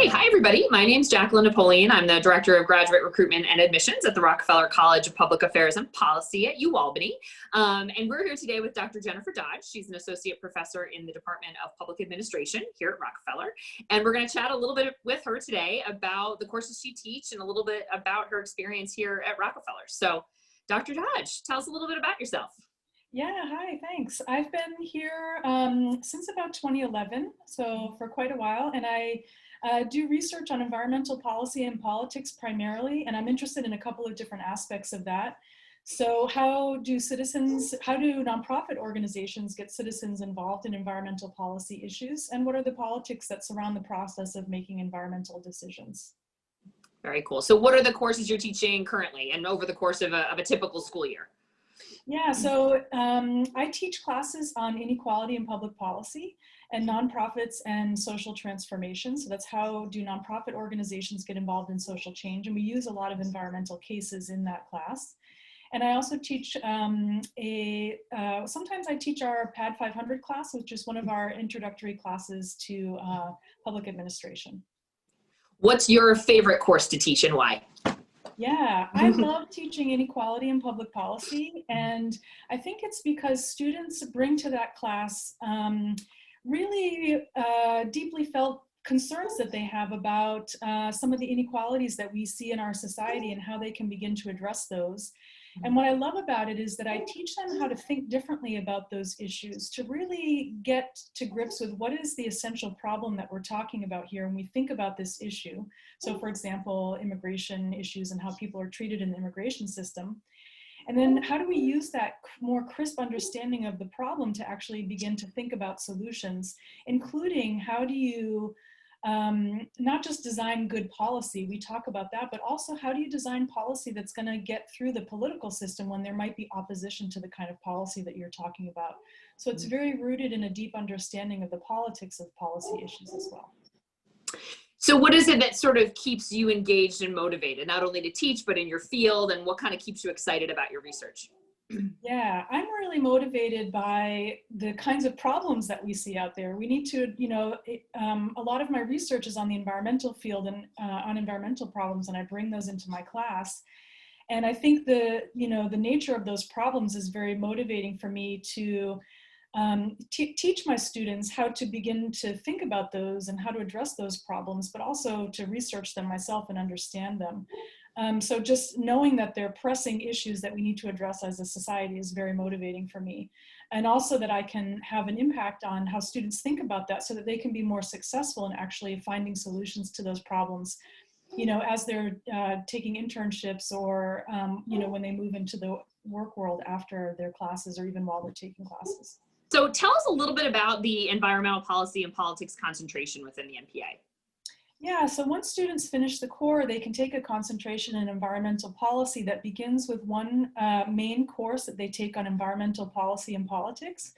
Okay, hi everybody. My name's Jaclyn Napoleon. I'm the Director of Graduate Recruitment and Admissions at the Rockefeller College of Public Affairs and Policy at UAlbany. And we're here today with Dr. Jennifer Dodge. She's an Associate Professor in the Department of Public Administration here at Rockefeller. And we're going to chat a little bit with her today about the courses she teaches and a little bit about her experience here at Rockefeller. So, Dr. Dodge, tell us a little bit about yourself. Yeah, hi, thanks. I've been here since about 2011, so for quite a while, and I do research on environmental policy and politics primarily, and I'm interested in a couple of different aspects of that. So how do nonprofit organizations get citizens involved in environmental policy issues, and what are the politics that surround the process of making environmental decisions? Very cool. So what are the courses you're teaching currently and over the course of a typical school year? Yeah, so I teach classes on inequality in public policy and nonprofits and social transformation. So that's how do nonprofit organizations get involved in social change. And we use a lot of environmental cases in that class. And I also teach sometimes I teach our PAD 500 class, which is one of our introductory classes to public administration. What's your favorite course to teach and why? Yeah, I love teaching inequality in public policy, and I think it's because students bring to that class really deeply felt concerns that they have about some of the inequalities that we see in our society and how they can begin to address those. And what I love about it is that I teach them how to think differently about those issues, to really get to grips with what is the essential problem that we're talking about here when we think about this issue. So for example, immigration issues and how people are treated in the immigration system. And then how do we use that more crisp understanding of the problem to actually begin to think about solutions, including how do you not just design good policy, we talk about that, but also how do you design policy that's going to get through the political system when there might be opposition to the kind of policy that you're talking about. So it's very rooted in a deep understanding of the politics of policy issues as well. So what is it that sort of keeps you engaged and motivated, not only to teach, but in your field, and what kind of keeps you excited about your research? Yeah, I'm really motivated by the kinds of problems that we see out there. We need to, a lot of my research is on the environmental field and on environmental problems, and I bring those into my class. And I think the nature of those problems is very motivating for me to teach my students how to begin to think about those and how to address those problems, but also to research them myself and understand them. So just knowing that they're pressing issues that we need to address as a society is very motivating for me. And also that I can have an impact on how students think about that so that they can be more successful in actually finding solutions to those problems, as they're taking internships or, when they move into the work world after their classes or even while they're taking classes. So tell us a little bit about the environmental policy and politics concentration within the NPA. Yeah, so once students finish the core, they can take a concentration in environmental policy that begins with one main course that they take on environmental policy and politics.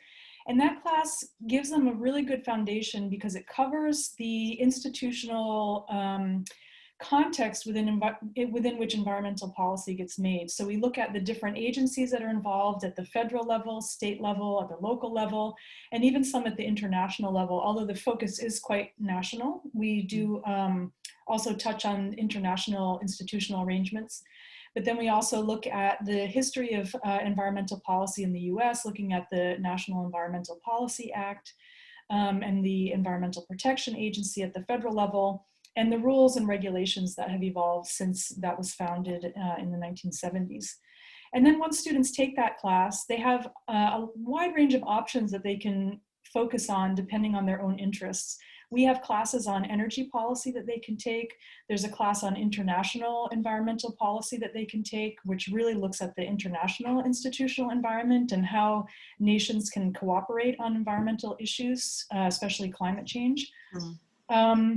And that class gives them a really good foundation because it covers the institutional context within which environmental policy gets made. So we look at the different agencies that are involved at the federal level, state level, at the local level, and even some at the international level. Although the focus is quite national, we do also touch on international institutional arrangements. But then we also look at the history of environmental policy in the US, looking at the National Environmental Policy Act and the Environmental Protection Agency at the federal level, and the rules and regulations that have evolved since that was founded in the 1970s. And then once students take that class, they have a wide range of options that they can focus on depending on their own interests. We have classes on energy policy that they can take. There's a class on international environmental policy that they can take, which really looks at the international institutional environment and how nations can cooperate on environmental issues, especially climate change. Mm-hmm.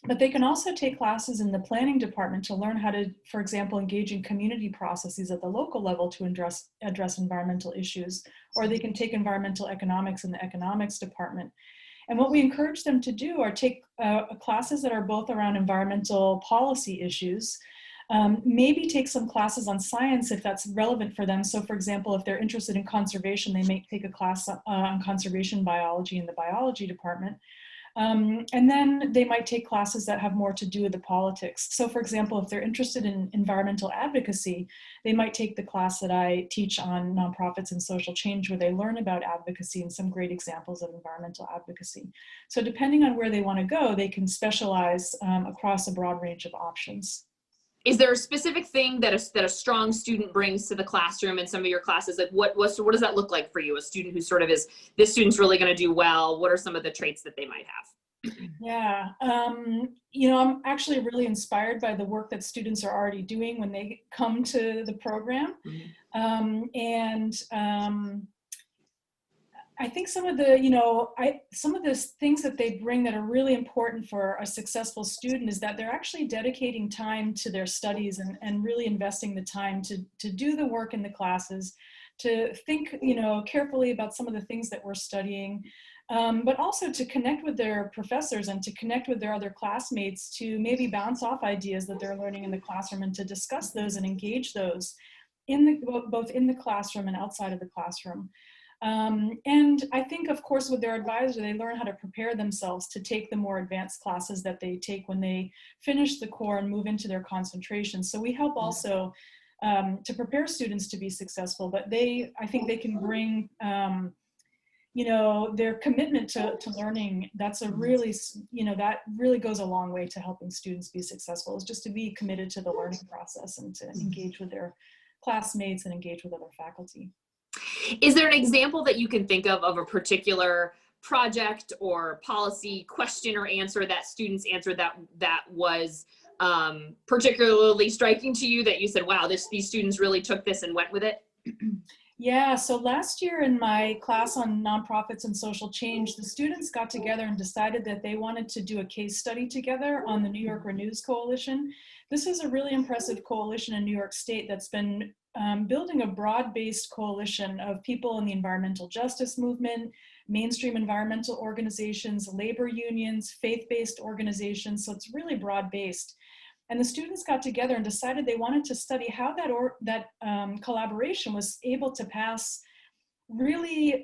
But they can also take classes in the planning department to learn how to, for example, engage in community processes at the local level to address environmental issues, or they can take environmental economics in the economics department. And what we encourage them to do are take classes that are both around environmental policy issues, maybe take some classes on science if that's relevant for them. So for example, if they're interested in conservation, they may take a class on conservation biology in the biology department. And then they might take classes that have more to do with the politics. So for example, if they're interested in environmental advocacy, they might take the class that I teach on nonprofits and social change, where they learn about advocacy and some great examples of environmental advocacy. So depending on where they want to go, they can specialize across a broad range of options. Is there a specific thing that a strong student brings to the classroom in some of your classes? Like what does that look like for you? A student who sort of is, this student's really going to do well. What are some of the traits that they might have? Yeah, you know, I'm actually really inspired by the work that students are already doing when they come to the program. I think some of the, some of the things that they bring that are really important for a successful student is that they're actually dedicating time to their studies and really investing the time to do the work in the classes, to think, carefully about some of the things that we're studying, but also to connect with their professors and to connect with their other classmates, to maybe bounce off ideas that they're learning in the classroom and to discuss those and engage those both in the classroom and outside of the classroom. And I think, of course, with their advisor, they learn how to prepare themselves to take the more advanced classes that they take when they finish the core and move into their concentration. So we help also to prepare students to be successful, but I think they can bring, their commitment to learning. That's a really, that really goes a long way to helping students be successful, is just to be committed to the learning process and to engage with their classmates and engage with other faculty. Is there an example that you can think of a particular project or policy question or answer that students answered that was particularly striking to you, that you said, wow, these students really took this and went with it? Yeah, so last year in my class on nonprofits and social change, the students got together and decided that they wanted to do a case study together on the New York Renews Coalition. This is a really impressive coalition in New York State that's been building a broad-based coalition of people in the environmental justice movement, mainstream environmental organizations, labor unions, faith-based organizations. So it's really broad-based. And the students got together and decided they wanted to study how that collaboration was able to pass really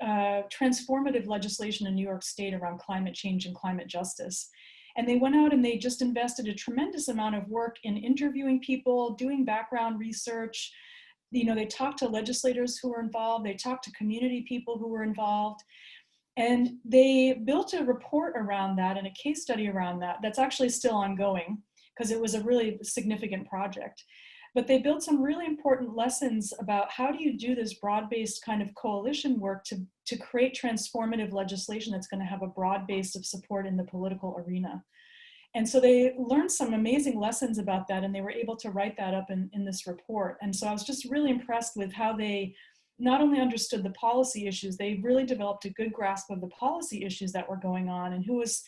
transformative legislation in New York State around climate change and climate justice. And they went out and they just invested a tremendous amount of work in interviewing people, doing background research. They talked to legislators who were involved, they talked to community people who were involved. And they built a report around that and a case study around that that's actually still ongoing, because it was a really significant project. But they built some really important lessons about how do you do this broad-based kind of coalition work to create transformative legislation that's going to have a broad base of support in the political arena. And so they learned some amazing lessons about that, and they were able to write that up in this report. And so I was just really impressed with how they not only understood the policy issues, they really developed a good grasp of the policy issues that were going on and who was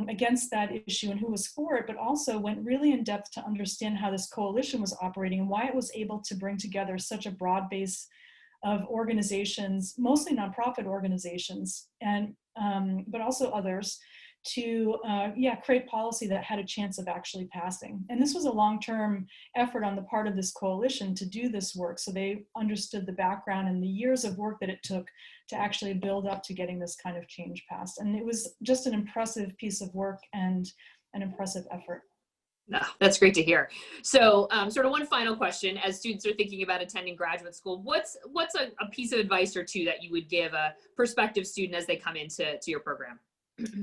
against that issue and who was for it, but also went really in depth to understand how this coalition was operating and why it was able to bring together such a broad base of organizations, mostly nonprofit organizations, and but also others, to create policy that had a chance of actually passing. And this was a long-term effort on the part of this coalition to do this work. So they understood the background and the years of work that it took to actually build up to getting this kind of change passed. And it was just an impressive piece of work and an impressive effort. Oh, that's great to hear. So sort of one final question, as students are thinking about attending graduate school, what's a piece of advice or two that you would give a prospective student as they come into your program?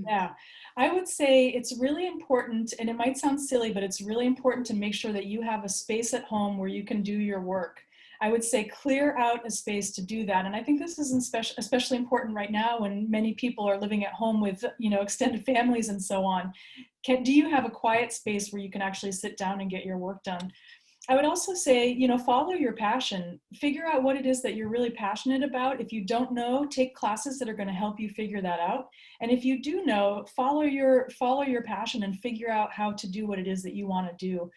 Yeah, I would say it's really important, and it might sound silly, but it's really important to make sure that you have a space at home where you can do your work. I would say clear out a space to do that. And I think this is especially important right now when many people are living at home with, extended families and so on. Do you have a quiet space where you can actually sit down and get your work done? I would also say, follow your passion. Figure out what it is that you're really passionate about. If you don't know, take classes that are going to help you figure that out. And if you do know, follow your passion and figure out how to do what it is that you want to do.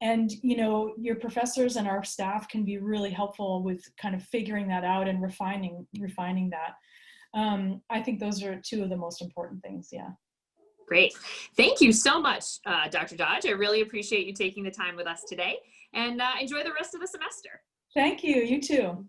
And, your professors and our staff can be really helpful with kind of figuring that out and refining that. I think those are two of the most important things. Yeah. Great. Thank you so much, Dr. Dodge. I really appreciate you taking the time with us today, and enjoy the rest of the semester. Thank you. You too.